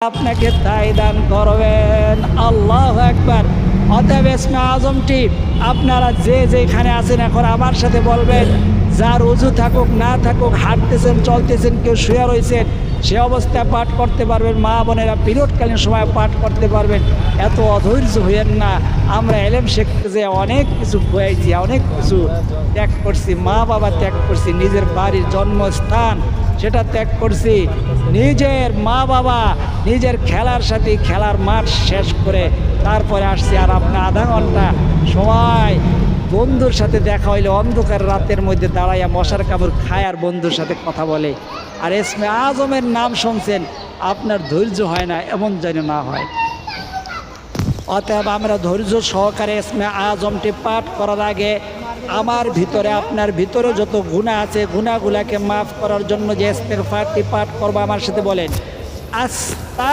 আপনাকে তাই দান করবেন। আল্লাহু আকবার। অতএব ইসমে আজমটি আপনারা যে যেখানে আছেন এখন আমার সাথে বলবেন, যার উজু থাকুক না থাকুক, হাঁটতেছেন চলতেছেন কেউ শুয়ে রয়েছেন, সে অবস্থায় পাঠ করতে পারবেন। মা বোনেরা পিরিয়ডকালীন সময় পাঠ করতে পারবেন। এত অধৈর্য হইয়েন না। আমরা এলেম শিখতে যে অনেক কিছু খুয়াইছি, অনেক কিছু ত্যাগ করছি, মা বাবা ত্যাগ করছি, নিজের বাড়ির জন্মস্থান সেটা ত্যাগ করছি, নিজের মা বাবা নিজের খেলার সাথে খেলার মাঠ শেষ করে তারপরে আসছি। আর আপনার আধা ঘন্টা সময় বন্ধুর সাথে দেখা হইলে অন্ধকার রাতের মধ্যে দাঁড়াইয়া মশার কামড় খায় আর বন্ধুর সাথে কথা বলে, আর ইসমে আজমের নাম শুনছেন, আপনার ধৈর্য হয় না, এমন যেন না হয়। অতএব আমরা ধৈর্য সহকারে ইসমে আজমটি পাঠ করার আগে আমার ভিতরে আপনার ভিতরে যত গুনাহ আছে গুনাহগুলাকে মাফ করার জন্য যে ইস্তেগফারটি পাঠ করবো আমার সাথে বলেন, আস্তা